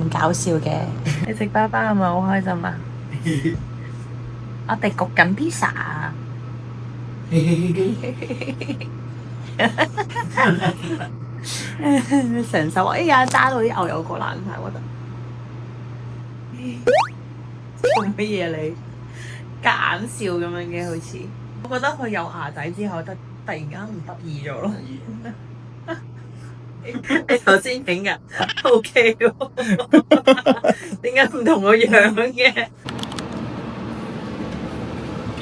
咁搞笑嘅。你食包包係咪好開心啊？我哋焗緊 pizza 啊！成手哎呀揸到啲牛油果爛晒，我覺得。做乜嘢你？夾硬笑咁樣嘅好似，我覺得佢有牙仔之後，突然間唔得意咗咯。你頭先影㗎？OK 喎，點解唔同個樣嘅？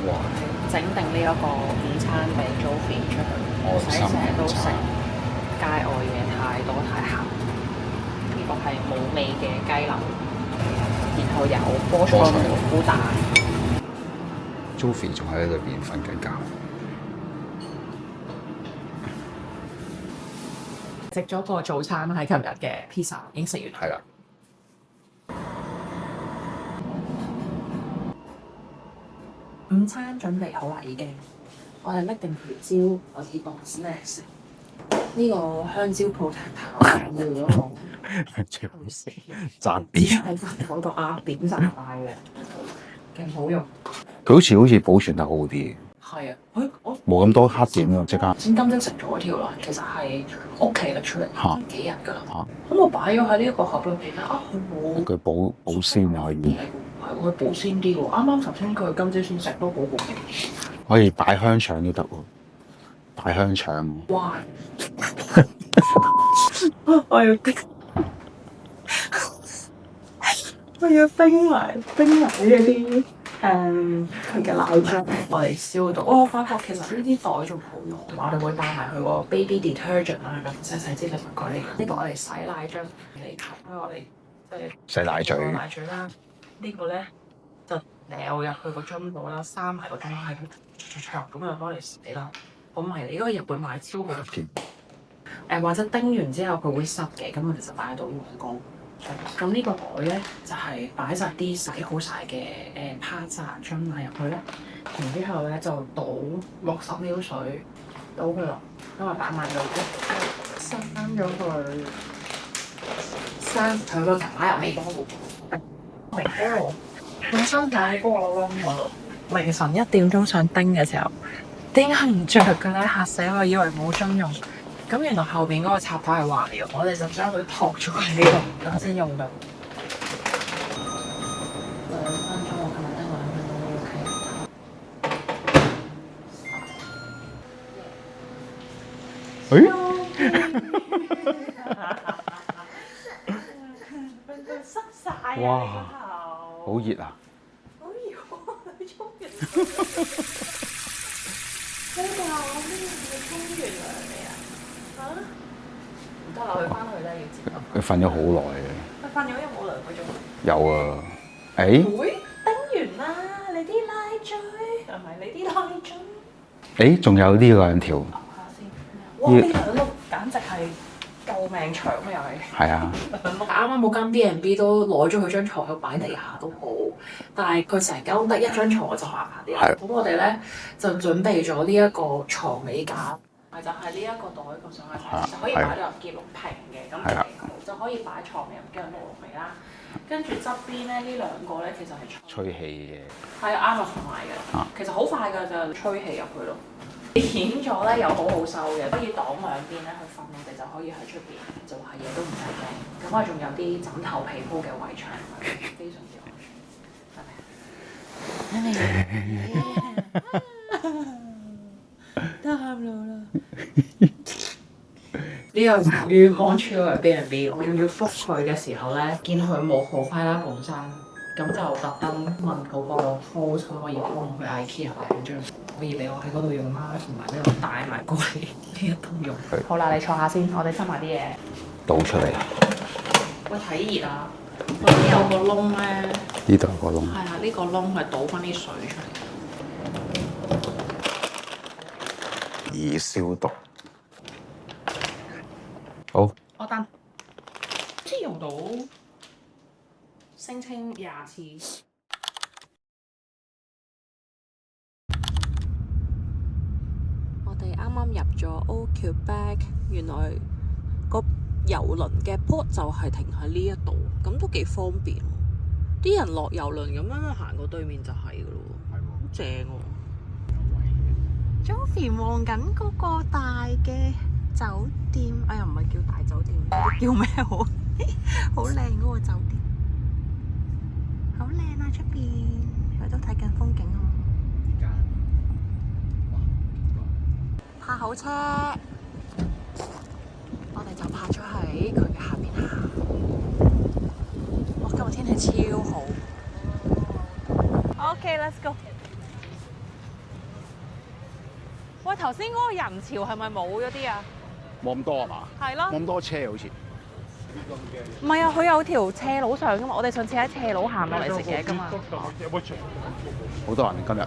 哇！整定呢一個午餐俾 Joey 出去，唔使成日都食街外嘢太多太鹹。呢個係冇味嘅雞柳，然後有菠菜蘑菇蛋。Joey 仲喺裏邊瞓緊覺。食咗個早餐係琴日嘅 pizza，已經食完。係啦。午餐準備好啦，已經。我哋拎定條蕉，我哋當 snacks。呢個香蕉 potato 要咗我。最好食，賺啲。喺嗰度啊，點晒嘅，勁好用。佢好似保存得好啲。係啊，我冇咁多黑點咯，即刻。先金晶食咗嗰條啦，其實係屋企拎出嚟，幾日㗎啦。咁我擺咗喺呢一個盒裏邊咧，佢冇。佢保鮮又可以。係佢保鮮啲喎，啱啱頭先佢今朝先食都好好味。可以擺香腸都得喎，擺香腸。哇！我要冰，我要冰埋嗰啲佢嘅奶漿，我嚟消毒。我發覺其實呢啲袋仲好用，我哋會帶埋佢個 baby detergent 啊，咁細細支禮物過嚟。呢個我哋洗奶漿嚟吸，因為我哋即係洗奶嘴。奶嘴啦，呢個咧就掉入去個樽度啦，閂埋個樽係長咁樣幫你洗啦。好迷你，因為日本買超好片。或者叮完之後佢會濕嘅，咁我其實擺喺度用乾。咁呢個袋咧就係擺晒啲洗好晒嘅趴扎樽奶入去咧，然之後咧就倒60ml水，倒佢落，因為擺埋咗嘅，閂咗佢，閂佢個茶奶又未幫我。明哥，本身就喺嗰個窿嗰度。凌晨1點鐘上叮嘅時候，點解唔着嘅咧？嚇死我！以為冇樽用。咁原來後邊嗰個插頭係壞嘅，我哋就將佢托咗喺呢度，咁先用到。2分鐘，我琴日得2分鐘 OK。濕晒啊！哇！好熱啊！好熱喎！你沖完我咩要沖完涼未啊？唔得啦，佢翻去咧要接。佢瞓咗好耐嘅。佢瞓咗有冇2個鐘？有啊。誒？會叮完啦，你啲奶嘴係咪？你啲奶嘴？誒，仲有呢兩條。下先。哇！呢兩碌簡直係救命牆啊！又係。係啊。啱啱嗰間 B&B 都攞咗佢張牀喺度擺地下都好，但係佢成間屋得一張牀就麻煩啲啦。咁我哋咧就準備咗呢一個床尾架。就係呢一個袋咁上下，就可以擺到入結籠平嘅，咁幾好，就可以擺床入嘅落嚟啦。跟住側邊咧，呢兩個咧其實係吹氣嘅。係啱啊，同埋嘅，其實好快㗎，就吹氣入去咯。顯咗咧又好好收嘅，可以擋兩邊咧去瞓，我哋就可以喺出邊做下嘢都唔使驚。咁我仲有啲枕頭被鋪嘅圍牆，非常之安全。得喊路啦！呢個屬於安全嘅 B&B， 我要覆佢嘅時候咧，見佢冇好快啦本身，咁就特登問嗰個 host 可以幫我去 IKEA 訂張，可以俾我喺嗰度用啦，同埋呢度帶埋過嚟呢一度用。好啦，你坐下先，我哋執埋啲嘢。倒出嚟。喂，睇熱啊！嗰邊有個窿咧。呢度有個窿。係啊，呢個窿係倒翻啲水出嚟。易消毒。好。我得。先用到聲稱20次。我哋啱啱入咗 Old Quebec，原來個郵輪嘅 port 就係停喺呢一度，咁都幾方便。啲人落郵輪咁樣行過對面就係噶咯，好正喎。Joey 望緊嗰個大嘅酒店，哎呀唔係叫大酒店，叫咩好？好靚嗰個酒店，好靚啊！出邊佢都睇緊風景啊！泊好車，我哋就泊咗喺佢嘅下邊行。哇！今日天氣超好。OK，let's go。喂，頭先嗰個人潮係咪冇咗啲啊？冇咁多係嘛？係咯。冇咁多車好似。唔係啊，佢有條斜路上噶嘛。我哋上次喺斜路行落嚟食嘢噶嘛。好多人今日。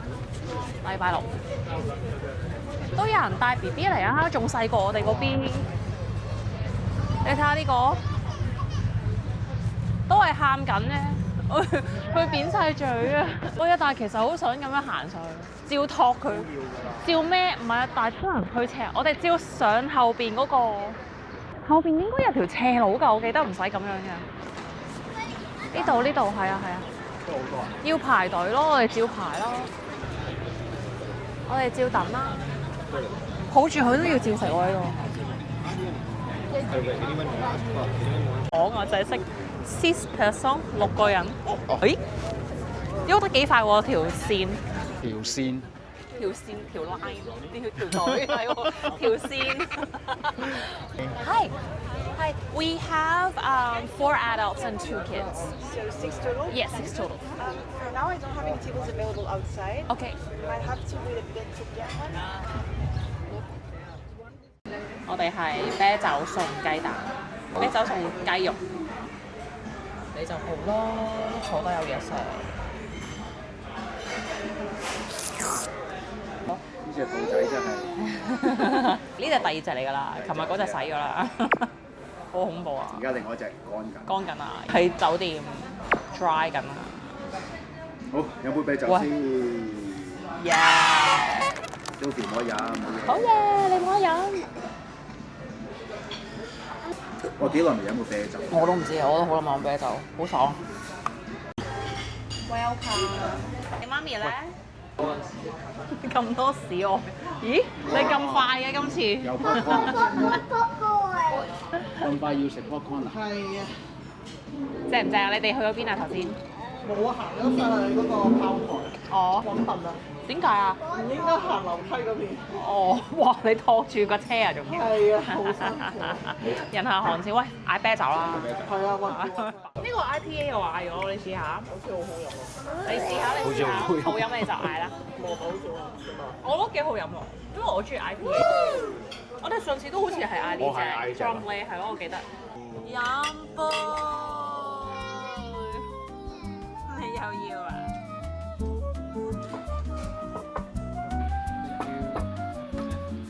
禮拜六都有人帶 BB 嚟啊，仲細過我哋嗰邊。你睇下呢個，都係喊緊啫，佢扁晒嘴啊！喂啊，但係其實好想咁樣行上去，照托佢，照咩？唔係啊，但係不能推車。我哋照上後邊嗰個，後邊應該有條斜路㗎，我記得唔使咁樣嘅。呢度係啊係啊，都好多人。要排隊咯，我哋照排咯，我哋照等啦。抱住佢都要照食喎呢個。講啊，就係識 six person 6個人。誒，喐得幾快喎條線。條 line， 條隊係喎，條線。Hi, we have 4 adults and 2 kids. So 6 total? Yes, 6 total. For now, I don't have any tables available outside. Okay. You might have to wait a bit to get one. 我哋係啤酒送雞蛋，啤酒送雞肉，你就好咯，坐得有嘢食。呢隻兔仔真係。呢隻第二隻嚟㗎啦，琴日嗰隻洗咗啦，好恐怖啊！而家另外一隻乾緊。乾緊啊，喺酒店 dry 緊啊。好，飲杯啤酒先。Yeah！ Joey 唔可以飲，冇嘢。好嘢，你唔可以飲。我幾耐未飲過啤酒？我都唔知啊，我都好耐冇飲啤酒，好爽。Welcome。你媽咪咧？咁多士我，咦？你咁快嘅今次？有 popcorn。咁快要食 popcorn 啊？係啊，正唔正啊？你哋去咗邊啊？頭先？冇行咗上去嗰個炮台哦。揾笨啊！點解啊？唔應該行樓梯嗰邊。哦，哇！你托住個車啊，仲要。係啊，好辛苦。人下寒潮，喂，嗌啤酒啦。係啊，揾呢個 IPA 我嗌咗，你試下。好似好好飲啊！你試下，你試下，好飲你就嗌啦。冇好似好我覺得幾好飲喎，因為我中意 IPA。我哋上次都好似係嗌呢隻 Bromley，係咯，我記得。飲杯，你又要啊？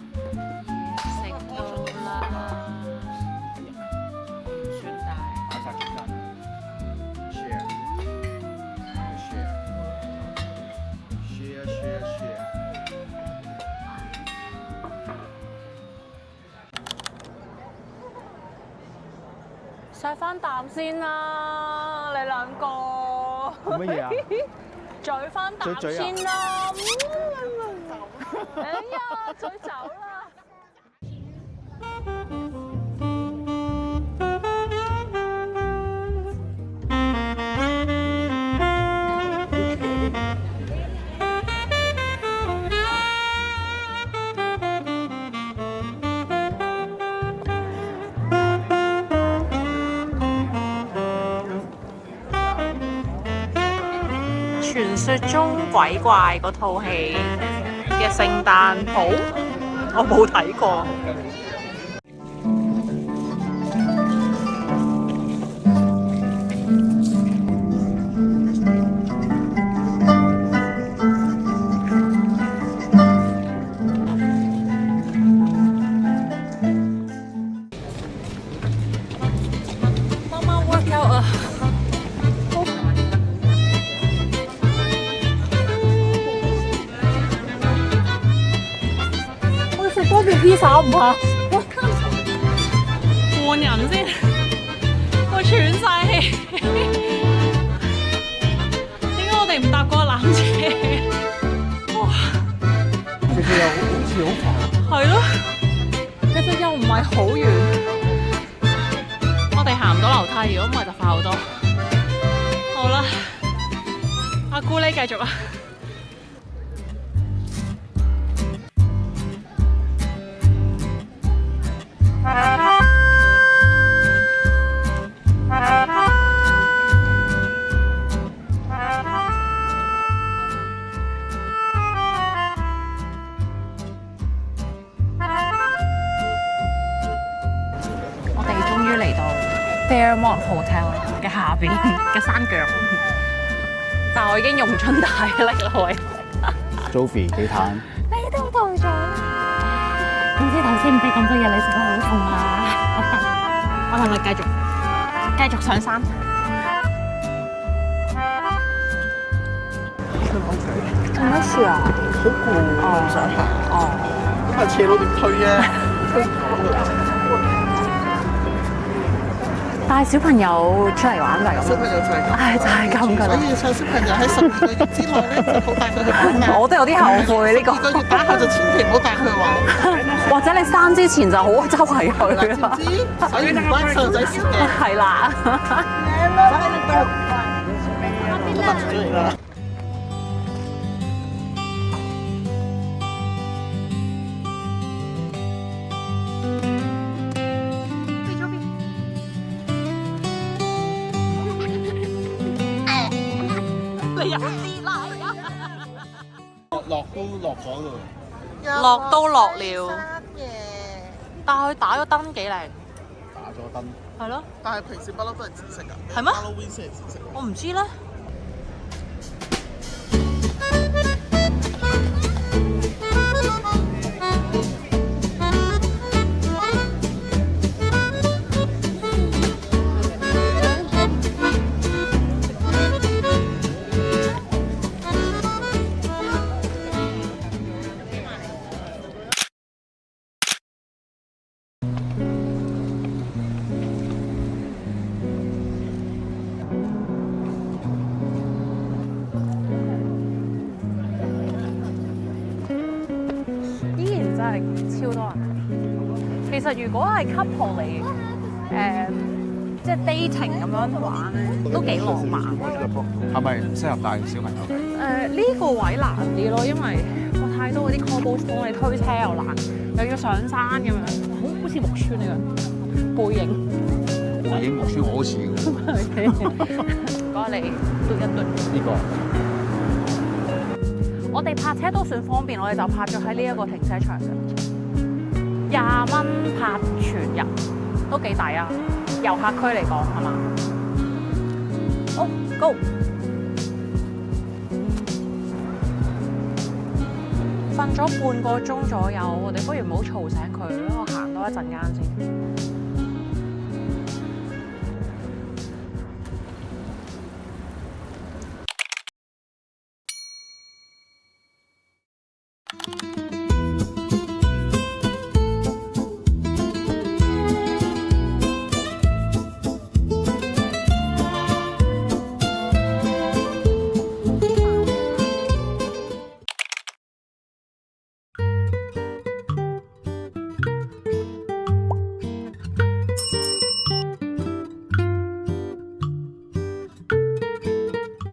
食到啦，唔算大。買曬幾間。Share。錫翻啖先啦，你兩個。乜嘢啊？咀翻啖先啦。哎呀，咀走啦。傳說中鬼怪嗰套戲嘅聖誕簿，我冇睇過。媽媽 work out 啊！多條披薩唔怕，換人先，我喘晒氣。點解我哋唔搭嗰個纜車？哇！其實又好似好快。係咯，其實又唔係好遠。我哋行唔到樓梯，如果唔係就快好多。好啦，阿姑呢繼續啊！我哋終於嚟到 Fairmont Hotel 嘅下邊嘅山腳，但係我已經用盡大力啦，喂 Joey 幾嘆？你都到咗啦？點知頭先唔知咁多嘢，你食得好痛啊！我同你繼續上山。做乜事啊？好攰，唔想行。哦，咁啊，斜路點推啊？帶小朋友出嚟玩就係咁。小朋友就係咁。唉，就係咁㗎啦。所以細小朋友喺12個月之內咧，就好帶佢去玩啊。我都有啲後悔呢個。 12個月打後就千祈唔好帶佢去玩。或者你生之前就好周圍去知唔啦。知？所以唔關細路仔事嘅。係啦。咁啊，出嚟啦。你又跌啦！落都落咗咯。落都落了，但係佢打咗燈幾靚。打咗燈。係咯。但係平時不嬲都係紫色㗎。係咩 Halloween 先係紫色。我唔知咧。依然真係超多人。其實如果係 couple 嚟，即係 dating 咁樣玩咧，都幾浪漫。係咪唔適合帶小朋友睇？呢個位難啲咯，因為哇太多嗰啲 cobblestone，你推車又難，又要上山咁樣，好似木村嚟嘅背影。我影木村我好似嘅。唔該你嘟一嘟。呢個我哋泊車都算方便，我哋就泊咗喺呢一個停車場嘅，20蚊泊全日都幾抵啊！遊客區嚟講係嘛？好 ，Go！瞓咗半個鐘左右，我哋不如唔好嘈醒佢，我行多一陣間先。